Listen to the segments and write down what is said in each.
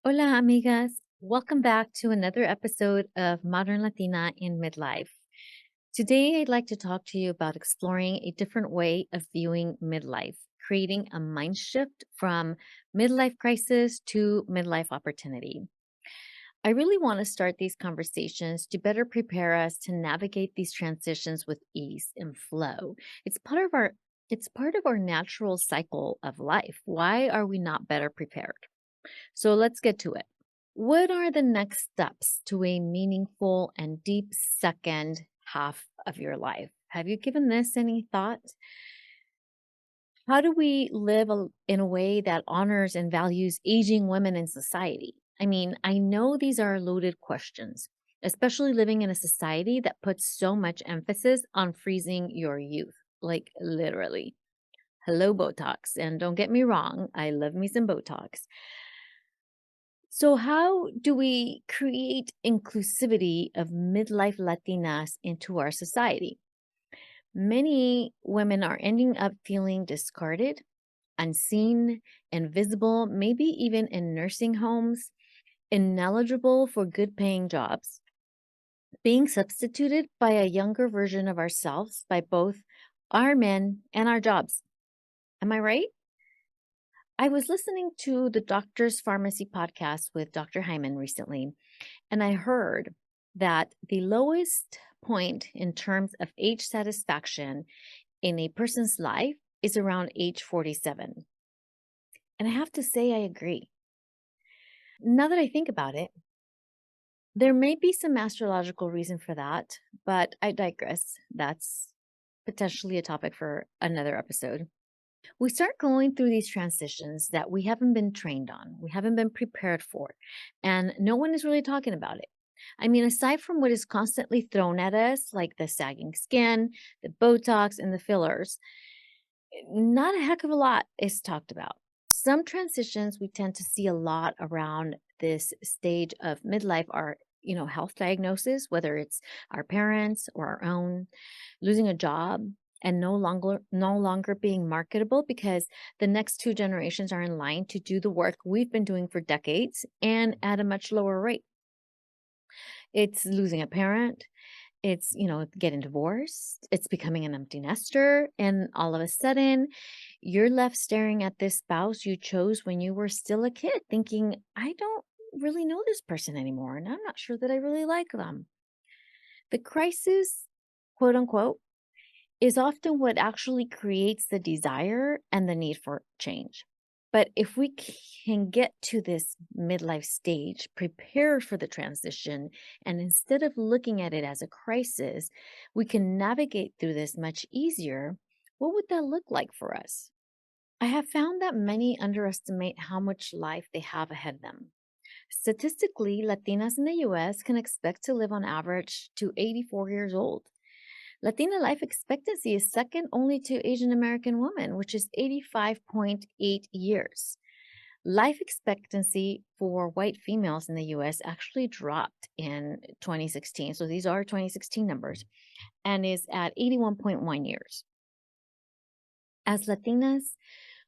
Hola, amigas. Welcome back to another episode of Modern Latina in Midlife. Today, I'd like to talk to you about exploring a different way of viewing midlife, creating a mind shift from midlife crisis to midlife opportunity. I really want to start these conversations to better prepare us to navigate these transitions with ease and flow. It's part of our it's part of our natural cycle of life. Why are we not better prepared? So let's get to it. What are the next steps to a meaningful and deep second half of your life? Have you given this any thought? How do we live in a way that honors and values aging women in society? I mean, I know these are loaded questions, especially living in a society that puts so much emphasis on freezing your youth, like literally. Hello, Botox. And don't get me wrong, I love me some Botox. So, how do we create inclusivity of midlife Latinas into our society? Many women are ending up feeling discarded, unseen, invisible, maybe even in nursing homes, ineligible for good paying jobs, being substituted by a younger version of ourselves by both our men and our jobs. Am I right? I was listening to the Doctor's Pharmacy podcast with Dr. Hyman recently, and I heard that the lowest point in terms of age satisfaction in a person's life is around age 47. And I have to say, I agree. Now that I think about it, there may be some astrological reason for that, but I digress. That's potentially a topic for another episode. We start going through these transitions that we haven't been trained on, we haven't been prepared for, and no one is really talking about it. I mean, aside from what is constantly thrown at us, like the sagging skin, the Botox, and the fillers, not a heck of a lot is talked about. Some transitions we tend to see a lot around this stage of midlife are, health diagnosis, whether it's our parents or our own, losing a job and no longer being marketable because the next two generations are in line to do the work we've been doing for decades and at a much lower rate. It's losing a parent, it's, getting divorced, it's becoming an empty nester, and all of a sudden, you're left staring at this spouse you chose when you were still a kid, thinking, I don't really know this person anymore, and I'm not sure that I really like them. The crisis, quote unquote, is often what actually creates the desire and the need for change. But if we can get to this midlife stage, prepare for the transition, and instead of looking at it as a crisis, we can navigate through this much easier, what would that look like for us? I have found that many underestimate how much life they have ahead of them. Statistically, Latinas in the US can expect to live on average to 84 years old. Latina life expectancy is second only to Asian American women, which is 85.8 years. Life expectancy for white females in the US actually dropped in 2016. So these are 2016 numbers and is at 81.1 years. As Latinas,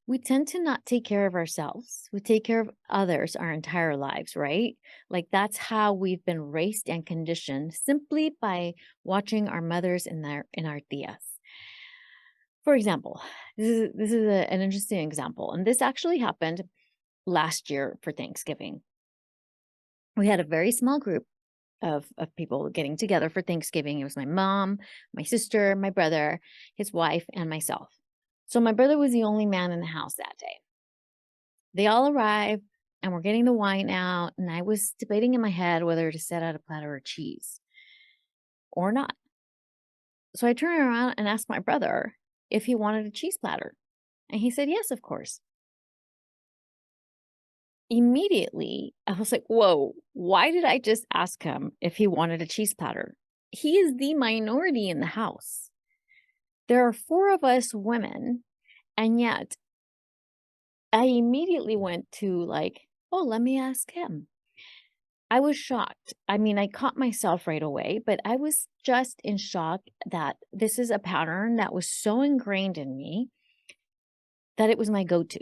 we tend to not take care of ourselves. We take care of others our entire lives, right? Like that's how we've been raised and conditioned simply by watching our mothers in our tias. For example, an interesting example, and this actually happened last year for Thanksgiving. We had a very small group of people getting together for Thanksgiving. It was my mom, my sister, my brother, his wife, and myself. So my brother was the only man in the house that day. They all arrived and we're getting the wine out, and I was debating in my head whether to set out a platter of cheese or not. So I turned around and asked my brother if he wanted a cheese platter. And he said, yes, of course. Immediately, I was like, whoa, why did I just ask him if he wanted a cheese platter? He is the minority in the house. There are four of us women, and yet I immediately went to like, oh, let me ask him. I was shocked. I mean, I caught myself right away, but I was just in shock that this is a pattern that was so ingrained in me that it was my go to.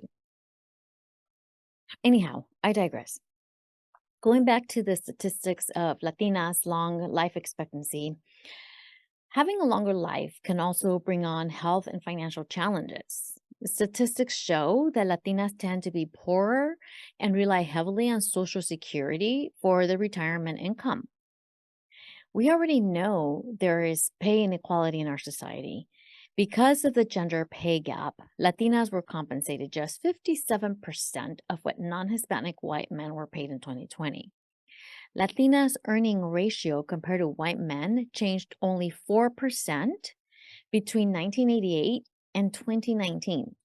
Anyhow, I digress. Going back to the statistics of Latinas' long life expectancy, having a longer life can also bring on health and financial challenges. Statistics show that Latinas tend to be poorer and rely heavily on Social Security for their retirement income. We already know there is pay inequality in our society. Because of the gender pay gap, Latinas were compensated just 57% of what non Hispanic white men were paid in 2020. Latinas' earning ratio compared to white men changed only 4% between 1988 and 2019.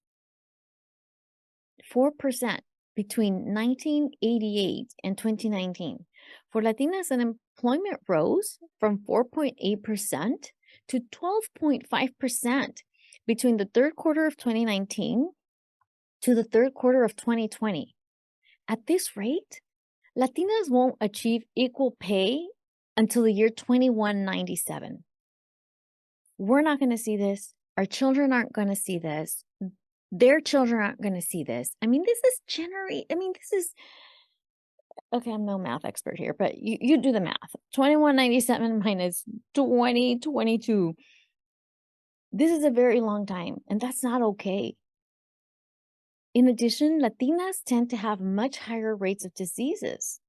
4% between 1988 and 2019. For Latinas, unemployment rose from 4.8% to 12.5% between the third quarter of 2019 to the third quarter of 2020. At this rate, Latinas won't achieve equal pay until the year 2197. We're not going to see this. Our children aren't going to see this. Their children aren't going to see this. This is, okay, I'm no math expert here, but you do the math. 2197 minus 2022. This is a very long time, and that's not okay. In addition, Latinas tend to have much higher rates of diseases,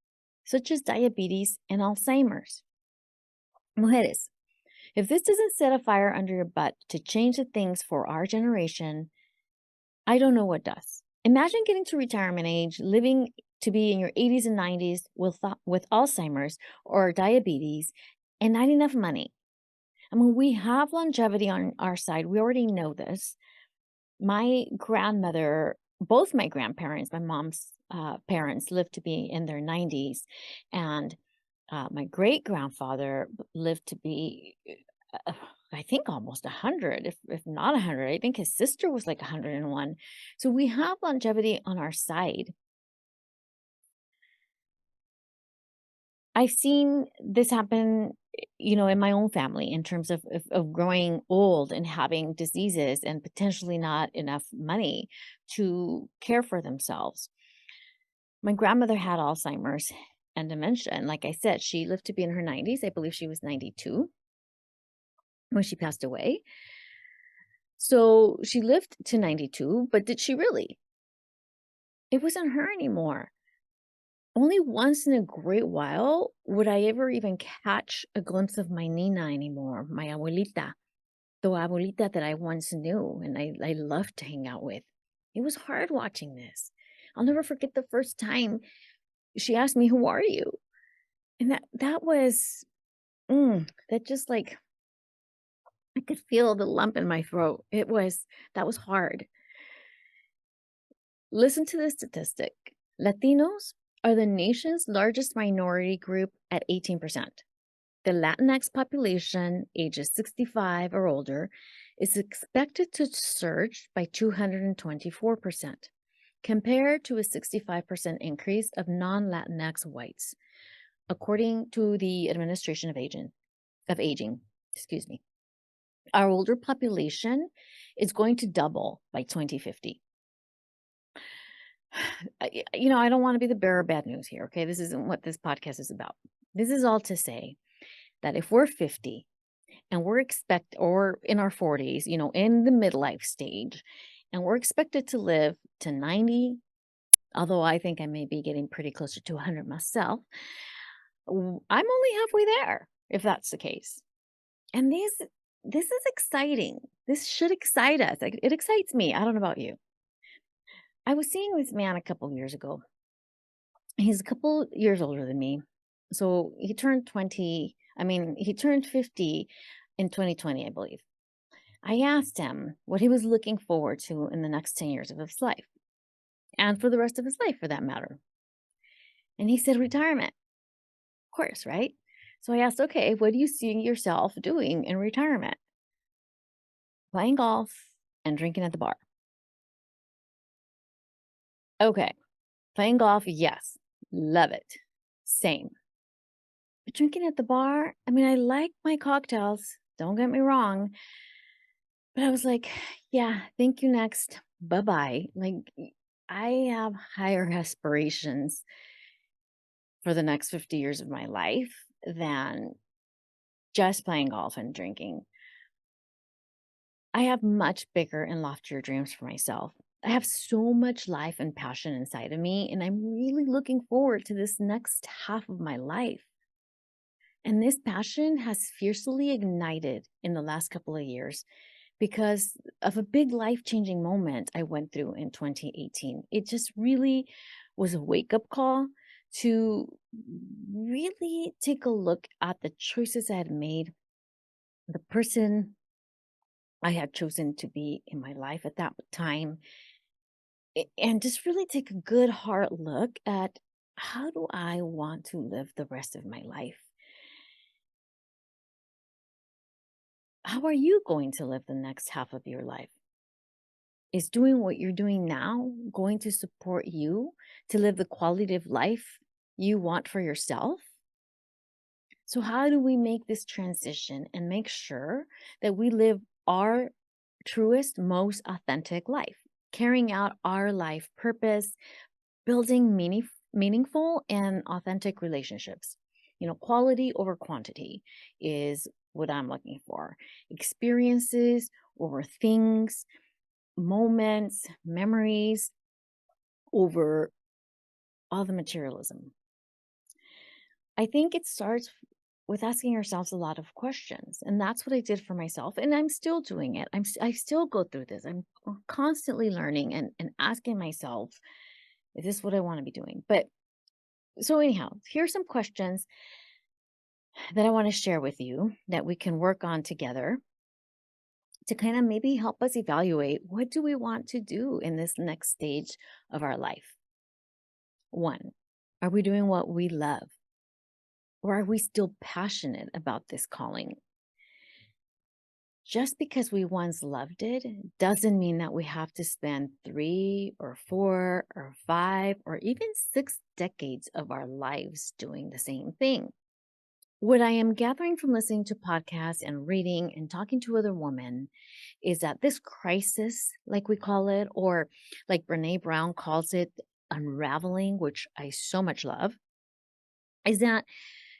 such as diabetes and Alzheimer's. Mujeres, if this doesn't set a fire under your butt to change the things for our generation, I don't know what does. Imagine getting to retirement age, living to be in your 80s and 90s with Alzheimer's or diabetes and not enough money. We have longevity on our side. We already know this. My grandmother, both my grandparents, my mom's parents lived to be in their 90s. And my great grandfather lived to be, I think, almost 100, if not 100. I think his sister was like 101. So we have longevity on our side. I've seen this happen, in my own family in terms of growing old and having diseases and potentially not enough money to care for themselves. My grandmother had Alzheimer's and dementia. And like I said, she lived to be in her 90s. I believe she was 92 when she passed away. So she lived to 92, but did she really? It wasn't her anymore. Only once in a great while would I ever even catch a glimpse of my Nina anymore, my abuelita, the abuelita that I once knew and I loved to hang out with. It was hard watching this. I'll never forget the first time she asked me, "Who are you?" And that was, that just like, I could feel the lump in my throat. That was hard. Listen to this statistic. Latinos are the nation's largest minority group at 18%. The Latinx population, ages 65 or older, is expected to surge by 224%, compared to a 65% increase of non-Latinx whites, according to the Administration of Aging. Excuse me. Our older population is going to double by 2050. I don't want to be the bearer of bad news here, okay? This isn't what this podcast is about. This is all to say that if we're 50 and or in our 40s, in the midlife stage, and we're expected to live to 90, although I think I may be getting pretty closer to 100 myself, I'm only halfway there, if that's the case. And this is exciting. This should excite us. It excites me. I don't know about you. I was seeing this man a couple years ago. He's a couple years older than me. So he turned 50 in 2020, I believe. I asked him what he was looking forward to in the next 10 years of his life, and for the rest of his life, for that matter. And he said retirement. Of course, right? So I asked, okay, what do you see yourself doing in retirement? Playing golf and drinking at the bar. Okay, playing golf, yes, love it. Same. But drinking at the bar, I like my cocktails, don't get me wrong. But I was like, yeah, thank you, next. Bye-bye. Like, I have higher aspirations for the next 50 years of my life than just playing golf and drinking. I have much bigger and loftier dreams for myself. I have so much life and passion inside of me, and I'm really looking forward to this next half of my life. And this passion has fiercely ignited in the last couple of years because of a big life changing moment I went through in 2018. It just really was a wake up call to really take a look at the choices I had made, the person I had chosen to be in my life at that time, and just really take a good hard look at how do I want to live the rest of my life? How are you going to live the next half of your life? Is doing what you're doing now going to support you to live the quality of life you want for yourself? So, how do we make this transition and make sure that we live our truest, most authentic life, carrying out our life purpose, building meaningful and authentic relationships? Quality over quantity is what I'm looking for. Experiences over things, moments, memories over all the materialism. I think it starts with asking ourselves a lot of questions. And that's what I did for myself. And I'm still doing it. I still go through this. I'm constantly learning and asking myself, is this what I want to be doing? But so, anyhow, here's some questions that I want to share with you that we can work on together to kind of maybe help us evaluate what do we want to do in this next stage of our life. One, are we doing what we love? Or are we still passionate about this calling? Just because we once loved it doesn't mean that we have to spend 3 or 4 or 5 or even 6 decades of our lives doing the same thing. What I am gathering from listening to podcasts and reading and talking to other women is that this crisis, like we call it, or like Brene Brown calls it, unraveling, which I so much love, is that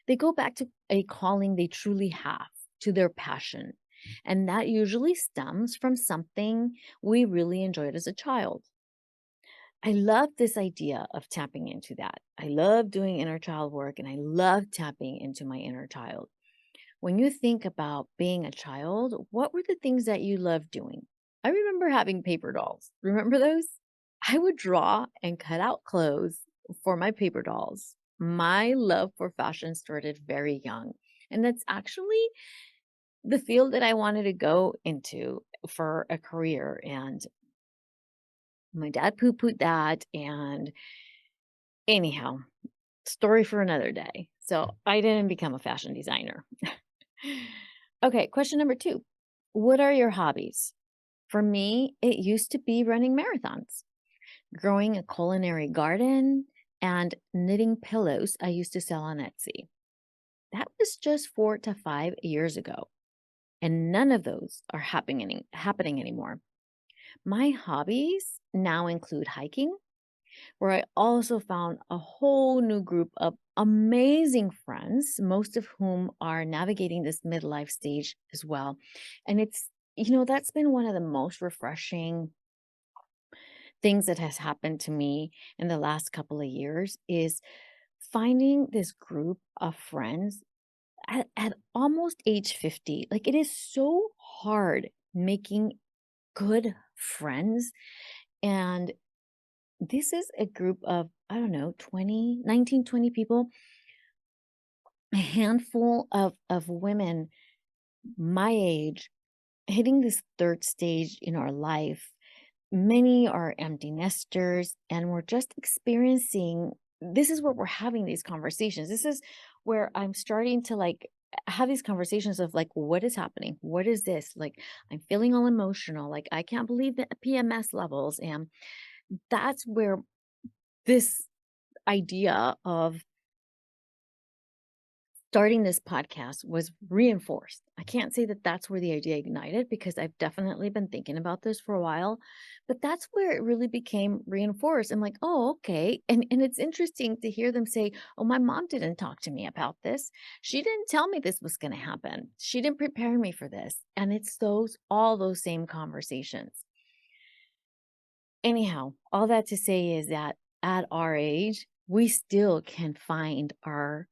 they go back to a calling they truly have, to their passion. And that usually stems from something we really enjoyed as a child. I love this idea of tapping into that. I love doing inner child work and I love tapping into my inner child. When you think about being a child, what were the things that you loved doing? I remember having paper dolls. Remember those? I would draw and cut out clothes for my paper dolls. My love for fashion started very young. And that's actually the field that I wanted to go into for a career. And my dad poo pooed that. And anyhow, story for another day. So I didn't become a fashion designer. Okay, question number 2. What are your hobbies? For me, it used to be running marathons, growing a culinary garden, and knitting pillows I used to sell on Etsy. That was just 4 to 5 years ago, and none of those are happening anymore. My hobbies now include hiking, where I also found a whole new group of amazing friends, most of whom are navigating this midlife stage as well. And that's been one of the most refreshing things that has happened to me in the last couple of years is finding this group of friends at almost age 50. Like it is so hard making good friends. And this is a group of, I don't know, 20, 19, 20 people, a handful of women my age hitting this third stage in our life. Many are empty nesters, and we're just experiencing this is where we're having these conversations. This is where I'm starting to like have these conversations of like, what is happening? What is this? Like, I'm feeling all emotional. Like, I can't believe the PMS levels. And that's where this idea of starting this podcast was reinforced. I can't say that that's where the idea ignited because I've definitely been thinking about this for a while, but that's where it really became reinforced. I'm like, oh, okay. And it's interesting to hear them say, oh, my mom didn't talk to me about this. She didn't tell me this was going to happen. She didn't prepare me for this. And it's all those same conversations. Anyhow, all that to say is that at our age, we still can find our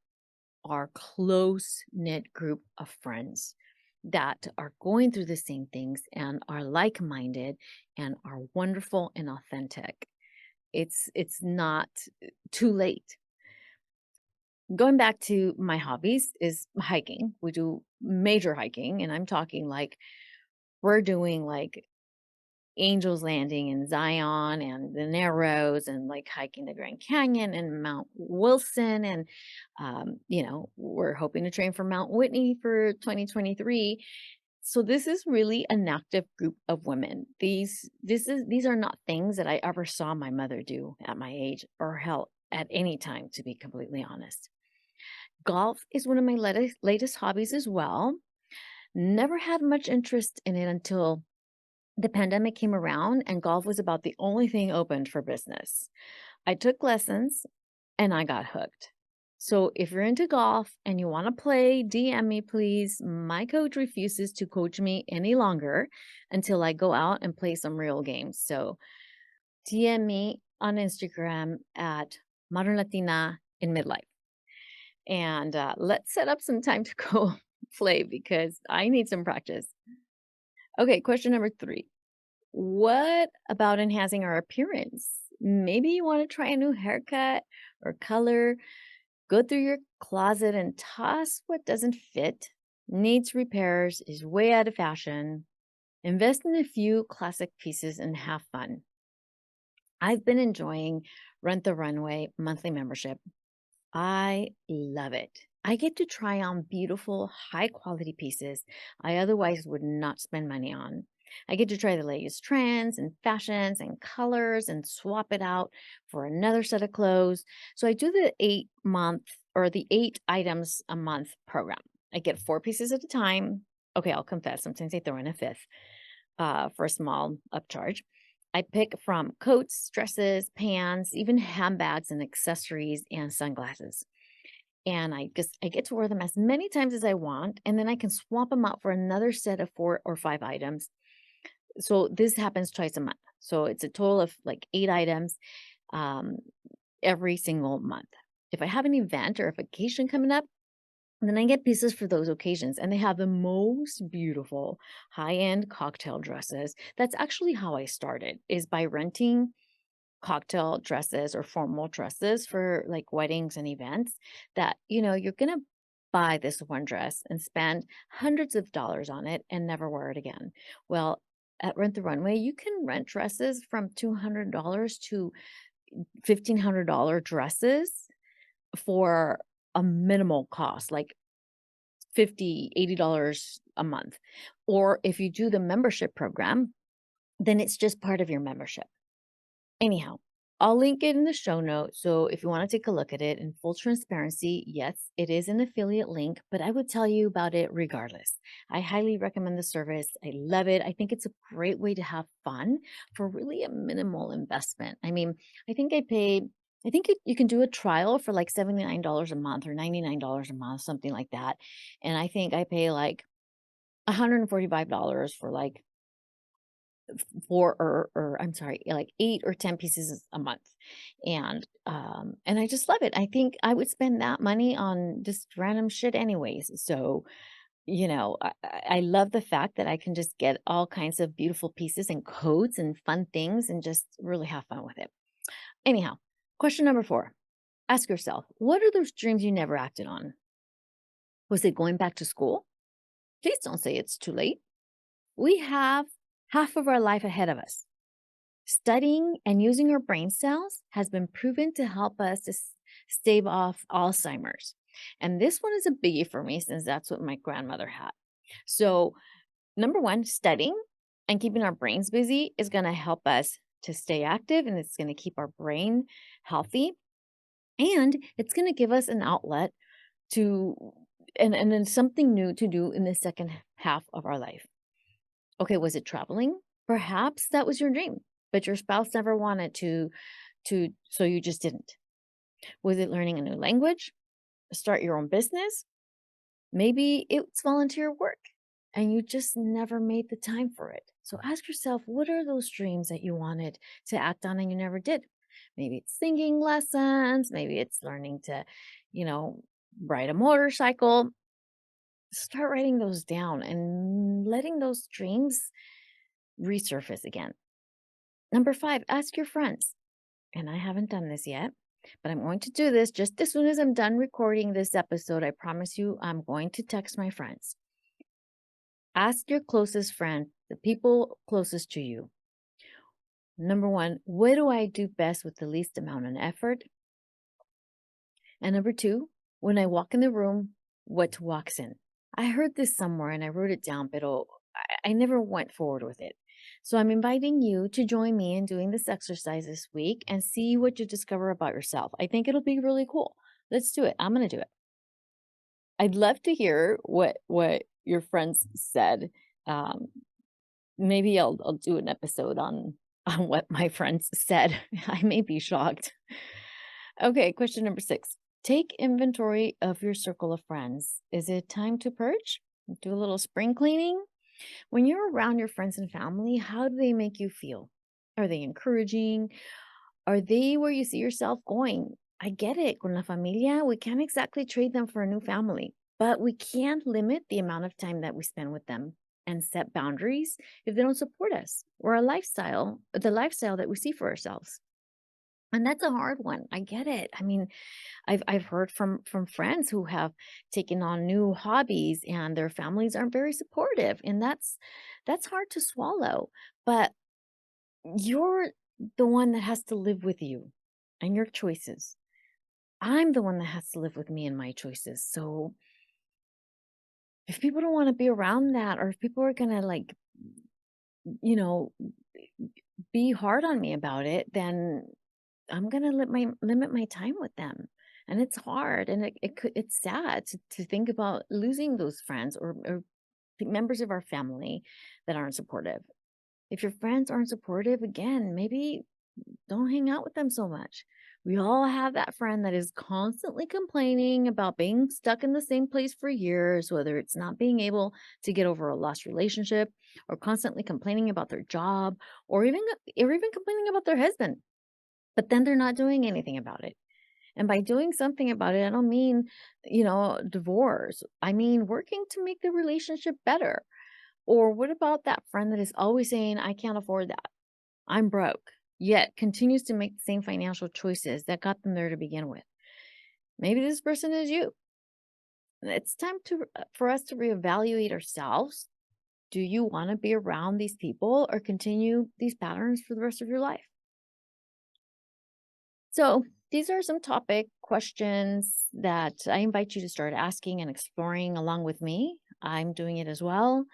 close knit group of friends that are going through the same things and are like minded and are wonderful and authentic. It's not too late. Going back to my hobbies is hiking. We do major hiking, and I'm talking like we're doing like Angel's Landing in Zion and the Narrows and like hiking the Grand Canyon and Mount Wilson. And, we're hoping to train for Mount Whitney for 2023. So this is really an active group of women. These are not things that I ever saw my mother do at my age or hell at any time, to be completely honest. Golf is one of my latest hobbies as well. Never had much interest in it until the pandemic came around and golf was about the only thing opened for business. I took lessons and I got hooked. So if you're into golf and you want to play, DM me, please. My coach refuses to coach me any longer until I go out and play some real games. So DM me on Instagram at Modern Latina in Midlife. And let's set up some time to go play because I need some practice. Okay, question number 3. What about enhancing our appearance? Maybe you want to try a new haircut or color. Go through your closet and toss what doesn't fit, needs repairs, is way out of fashion. Invest in a few classic pieces and have fun. I've been enjoying Rent the Runway monthly membership. I love it. I get to try on beautiful, high quality pieces I otherwise would not spend money on. I get to try the latest trends and fashions and colors and swap it out for another set of clothes. So I do the 8-month or the 8 items a month program. I get 4 pieces at a time. Okay, I'll confess, sometimes I throw in a fifth for a small upcharge. I pick from coats, dresses, pants, even handbags and accessories and sunglasses. And I get to wear them as many times as I want, and then I can swap them out for another set of 4 or 5 items. So this happens twice a month. So it's a total of like 8 items um, every single month. If I have an event or a vacation coming up, then I get pieces for those occasions, and they have the most beautiful high-end cocktail dresses. That's actually how I started, is by renting cocktail dresses or formal dresses for like weddings and events that, you're going to buy this one dress and spend hundreds of dollars on it and never wear it again. Well, at Rent the Runway, you can rent dresses from $200 to $1,500 dresses for a minimal cost, like $50, $80 a month. Or if you do the membership program, then it's just part of your membership. Anyhow, I'll link it in the show notes. So if you want to take a look at it in full transparency, yes, it is an affiliate link, but I would tell you about it regardless. I highly recommend the service. I love it. I think it's a great way to have fun for really a minimal investment. I mean, I think you can do a trial for like $79 a month or $99 a month, something like that. And I think I pay like $145 for like 4 or I'm sorry, like 8 or 10 pieces a month. And I just love it. I think I would spend that money on just random shit anyways. So, I love the fact that I can just get all kinds of beautiful pieces and coats and fun things and just really have fun with it. Anyhow, question number 4. Ask yourself, what are those dreams you never acted on? Was it going back to school? Please don't say it's too late. We have half of our life ahead of us. Studying and using our brain cells has been proven to help us to stave off Alzheimer's. And this one is a biggie for me since that's what my grandmother had. So, number 1, studying and keeping our brains busy is going to help us to stay active, and it's going to keep our brain healthy. And it's going to give us an outlet to and then something new to do in the second half of our life. Okay, was it traveling? Perhaps that was your dream, but your spouse never wanted to so you just didn't. Was it learning a new language? Start your own business? Maybe it's volunteer work and you just never made the time for it. So ask yourself, what are those dreams that you wanted to act on and you never did? Maybe it's singing lessons, maybe it's learning to, you know, ride a motorcycle. Start writing those down and letting those dreams resurface again. Number 5, ask your friends. And I haven't done this yet, but I'm going to do this just as soon as I'm done recording this episode. I promise you, I'm going to text my friends. Ask your closest friend, the people closest to you. Number 1, what do I do best with the least amount of effort? And number 2, when I walk in the room, what walks in? I heard this somewhere and I wrote it down, but I never went forward with it. So I'm inviting you to join me in doing this exercise this week and see what you discover about yourself. I think it'll be really cool. Let's do it. I'm going to do it. I'd love to hear what your friends said. Um, Maybe I'll do an episode on what my friends said. I may be shocked. Okay, question number 6. Take inventory of your circle of friends. Is it time to purge? Do a little spring cleaning? When you're around your friends and family, how do they make you feel? Are they encouraging? Are they where you see yourself going? I get it. Con la familia, we can't exactly trade them for a new family, but we can't limit the amount of time that we spend with them and set boundaries if they don't support us or the lifestyle that we see for ourselves. And that's a hard one. I get it. I mean, I've heard from friends who have taken on new hobbies and their families aren't very supportive, and that's hard to swallow. But you're the one that has to live with you and your choices. I'm the one that has to live with me and my choices. So if people don't want to be around that, or if people are gonna like, you know, be hard on me about it, then I'm gonna limit my time with them. And it's hard and it's sad to think about losing those friends or members of our family that aren't supportive. If your friends aren't supportive, again, maybe don't hang out with them so much. We all have that friend that is constantly complaining about being stuck in the same place for years, whether it's not being able to get over a lost relationship or constantly complaining about their job or even complaining about their husband. But then they're not doing anything about it. And by doing something about it, I don't mean, divorce. I mean working to make the relationship better. Or what about that friend that is always saying, I can't afford that? I'm broke, yet continues to make the same financial choices that got them there to begin with. Maybe this person is you. It's time for us to reevaluate ourselves. Do you want to be around these people or continue these patterns for the rest of your life? So, these are some topic questions that I invite you to start asking and exploring along with me. I'm doing it as well.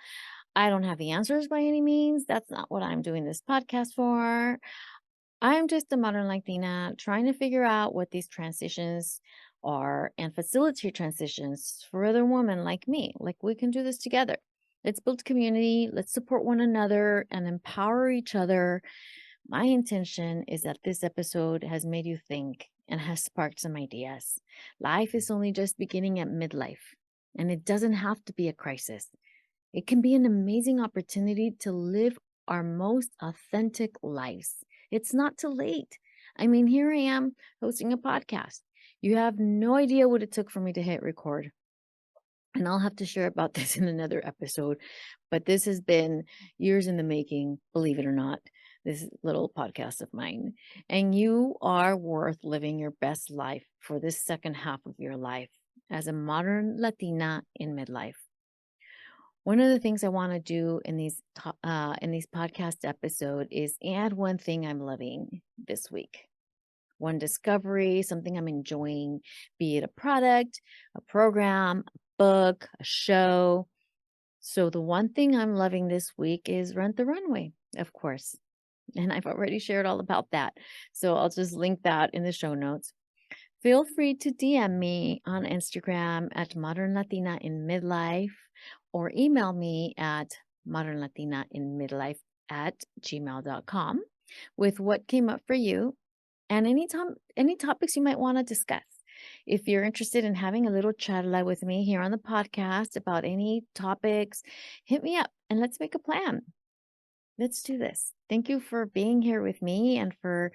I don't have the answers by any means. That's not what I'm doing this podcast for. I'm just a modern Latina trying to figure out what these transitions are and facilitate transitions for other women like me. Like we can do this together. Let's build community. Let's support one another and empower each other. My intention is that this episode has made you think and has sparked some ideas. Life is only just beginning at midlife, and it doesn't have to be a crisis. It can be an amazing opportunity to live our most authentic lives. It's not too late. I mean, here I am hosting a podcast. You have no idea what it took for me to hit record. And I'll have to share about this in another episode. But this has been years in the making, believe it or not, this little podcast of mine. And you are worth living your best life for this second half of your life as a modern Latina in midlife. One of the things I want to do in these podcast episode is add one thing I'm loving this week. One discovery, something I'm enjoying, be it a product, a program, a book, a show. So the one thing I'm loving this week is Rent the Runway, of course. And I've already shared all about that. So I'll just link that in the show notes. Feel free to DM me on Instagram at Modern Latina in Midlife or email me at modernlatinainmidlife at gmail.com with what came up for you and any topics you might want to discuss. If you're interested in having a little charla with me here on the podcast about any topics, hit me up and let's make a plan. Let's do this. Thank you for being here with me and for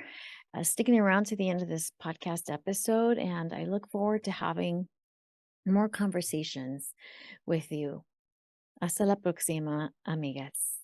sticking around to the end of this podcast episode. And I look forward to having more conversations with you. Hasta la próxima, amigas.